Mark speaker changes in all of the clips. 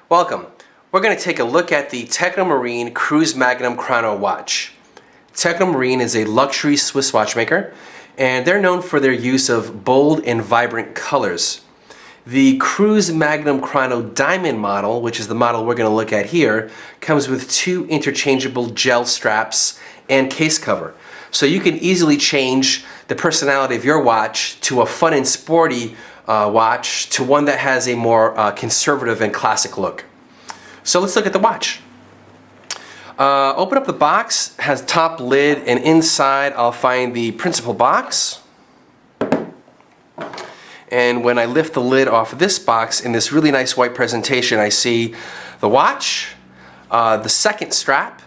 Speaker 1: Welcome. We're going to take a look at the Technomarine Cruise Magnum Chrono watch. Technomarine is a luxury Swiss watchmaker, and they're known for their use of bold and vibrant colors. The Cruise Magnum Chrono Diamond model, which is the model we're going to look at here, comes with two interchangeable gel straps and case cover. So you can easily change the personality of your watch to a fun and sporty watch to one that has a more conservative and classic look. So let's look at the watch. Open up the box, has top lid, and inside I'll find the principal box. And when I lift the lid off of this box in this really nice white presentation, I see the watch, the second strap,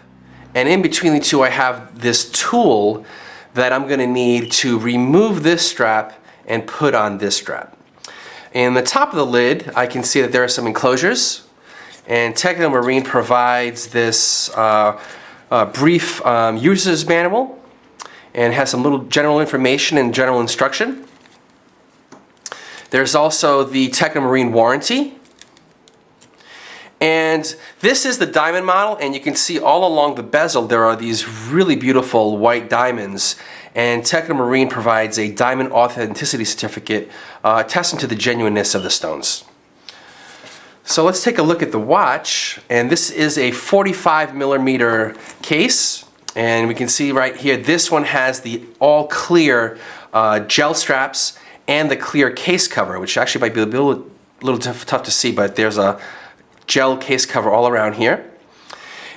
Speaker 1: and in between the two I have this tool that I'm going to need to remove this strap and put on this strap. In the top of the lid I can see that there are some enclosures, and Technomarine provides this brief user's manual and has some little general information and general instruction. There's also the Technomarine warranty. And this is the diamond model, and you can see all along the bezel there are these really beautiful white diamonds, and Technomarine provides a diamond authenticity certificate attesting to the genuineness of the stones. So let's take a look at the watch, and this is a 45mm case, and we can see right here this one has the all clear gel straps and the clear case cover, which actually might be a little tough to see, but there's a gel case cover all around here.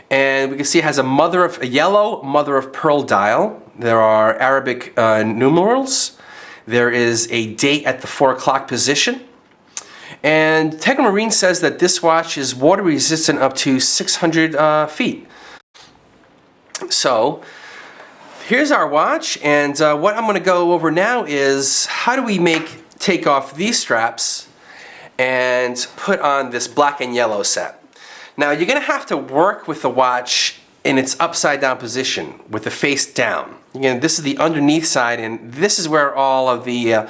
Speaker 1: And we can see it has a yellow mother of pearl dial. There are Arabic numerals. There is a date at the 4 o'clock position. And Technomarine says that this watch is water resistant up to 600 feet. So here's our watch, and what I'm going to go over now is how do we take off these straps and put on this black and yellow set. Now you're going to have to work with the watch in its upside down position with the face down. Again, this is the underneath side, and this is where all of the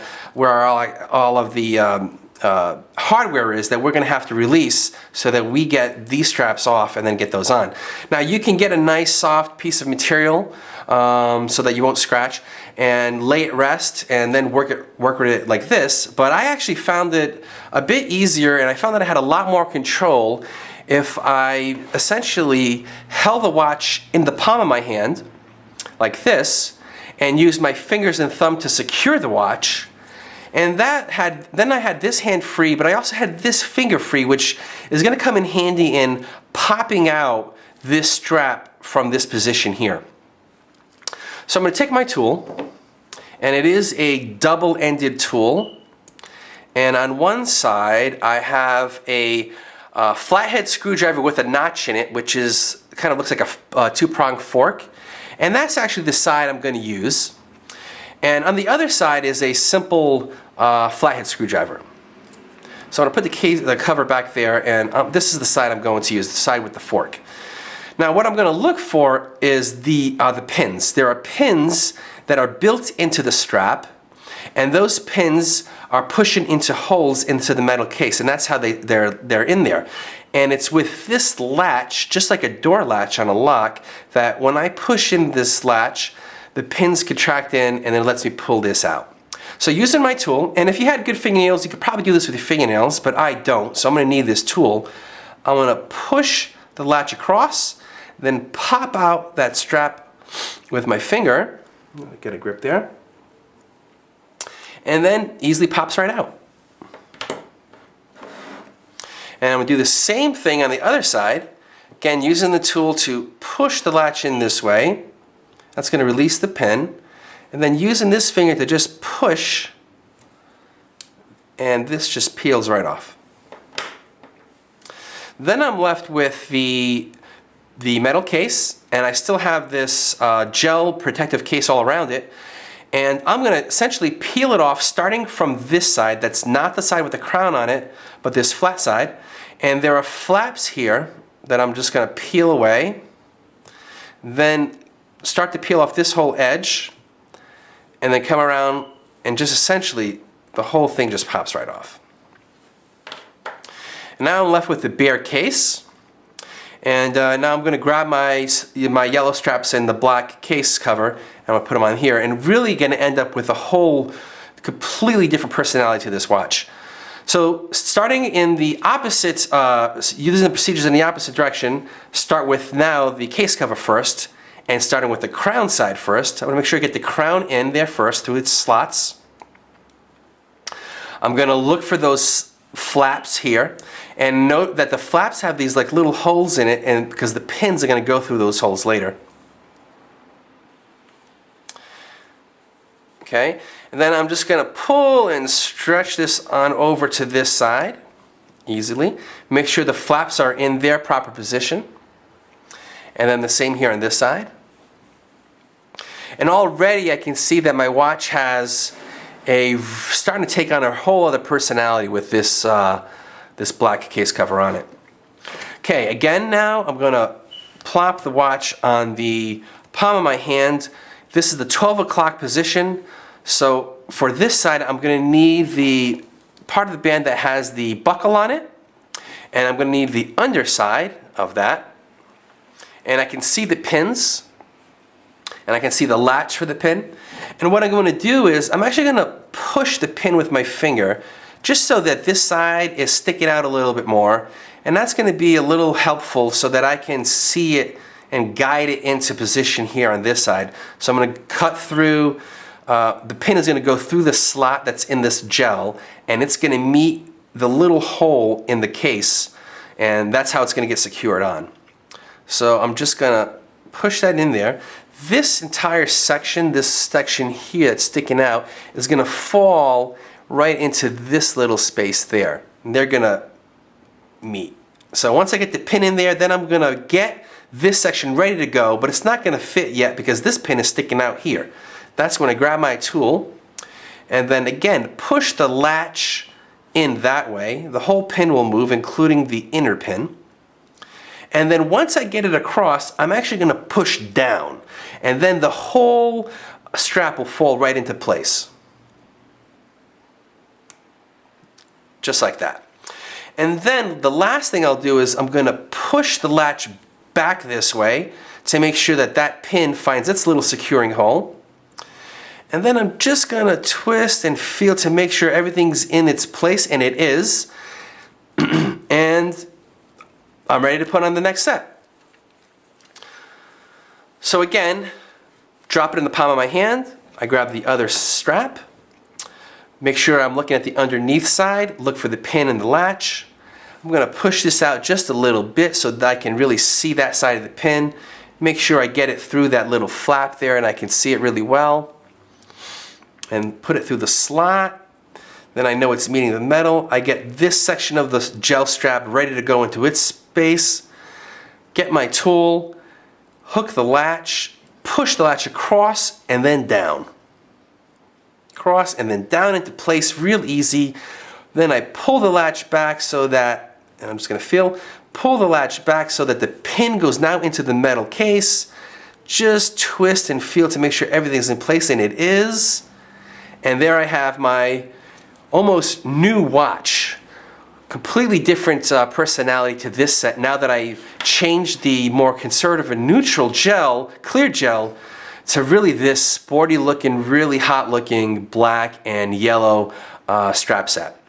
Speaker 1: hardware is that we're going to have to release so that we get these straps off and then get those on. Now you can get a nice soft piece of material so that you won't scratch and lay it rest and then work with it like this, but I actually found it a bit easier, and I found that I had a lot more control if I essentially held the watch in the palm of my hand like this and used my fingers and thumb to secure the watch. And then I had this hand free, but I also had this finger free, which is going to come in handy in popping out this strap from this position here. So I'm going to take my tool, and it is a double-ended tool. And on one side I have a flathead screwdriver with a notch in it, which kind of looks like a two-pronged fork. And that's actually the side I'm going to use. And on the other side is a simple flathead screwdriver. So I'm going to put the cover back there, and this is the side I'm going to use, the side with the fork. Now what I'm going to look for is the pins. There are pins that are built into the strap, and those pins are pushing into holes into the metal case, and that's how they're in there. And it's with this latch, just like a door latch on a lock, that when I push in this latch, the pins contract in, and it lets me pull this out. So using my tool, and if you had good fingernails, you could probably do this with your fingernails, but I don't, so I'm going to need this tool. I'm going to push the latch across, then pop out that strap with my finger. Get a grip there. And then easily pops right out. And I'm going to do the same thing on the other side. Again, using the tool to push the latch in this way. That's going to release the pin. And then using this finger to just push, and this just peels right off. Then I'm left with the metal case, and I still have this gel protective case all around it. And I'm going to essentially peel it off starting from this side. That's not the side with the crown on it, but this flat side. And there are flaps here that I'm just going to peel away. Then start to peel off this whole edge, and then come around and just essentially the whole thing just pops right off. And now I'm left with the bare case. And now I'm going to grab my yellow straps and the black case cover, and I'm going to put them on here, and really going to end up with a whole completely different personality to this watch. So starting in the opposite, using the procedures in the opposite direction, start with now the case cover first, and starting with the crown side first. I'm going to make sure I get the crown in there first through its slots. I'm going to look for those flaps here, and note that the flaps have these like little holes in it, and because the pins are going to go through those holes later. Okay, and then I'm just going to pull and stretch this on over to this side easily. Make sure the flaps are in their proper position, and then the same here on this side. And already I can see that my watch has starting to take on a whole other personality with this this black case cover on it. Okay, again now I'm going to plop the watch on the palm of my hand. This is the 12 o'clock position. So for this side I'm going to need the part of the band that has the buckle on it, and I'm going to need the underside of that. And I can see the pins, and I can see the latch for the pin. And what I'm going to do is I'm actually going to push the pin with my finger just so that this side is sticking out a little bit more, and that's going to be a little helpful so that I can see it and guide it into position here on this side. So I'm going to cut through, the pin is going to go through the slot that's in this gel, and it's going to meet the little hole in the case, and that's how it's going to get secured on. So I'm just going to push that in there. This entire section, this section here that's sticking out, is going to fall right into this little space there. And they're going to meet. So once I get the pin in there, then I'm going to get this section ready to go, but it's not going to fit yet because this pin is sticking out here. That's when I grab my tool and then again push the latch in that way. The whole pin will move, including the inner pin. And then once I get it across, I'm actually going to push down, and then the whole strap will fall right into place. Just like that. And then the last thing I'll do is I'm going to push the latch back this way to make sure that that pin finds its little securing hole. And then I'm just going to twist and feel to make sure everything's in its place, and it is. And I'm ready to put on the next set. So again, drop it in the palm of my hand. I grab the other strap. Make sure I'm looking at the underneath side. Look for the pin and the latch. I'm going to push this out just a little bit so that I can really see that side of the pin. Make sure I get it through that little flap there and I can see it really well. And put it through the slot. Then I know it's meeting the metal. I get this section of the gel strap ready to go into its space. Get my tool, hook the latch, push the latch across and then down. Across and then down into place real easy. Then I pull the latch back so that, and I'm just going to pull the latch back so that the pin goes now into the metal case. Just twist and feel to make sure everything's in place, and it is. And there I have my almost new watch. Completely different personality to this set now that I changed the more conservative and neutral gel, clear gel, to really this sporty looking, really hot looking black and yellow strap set.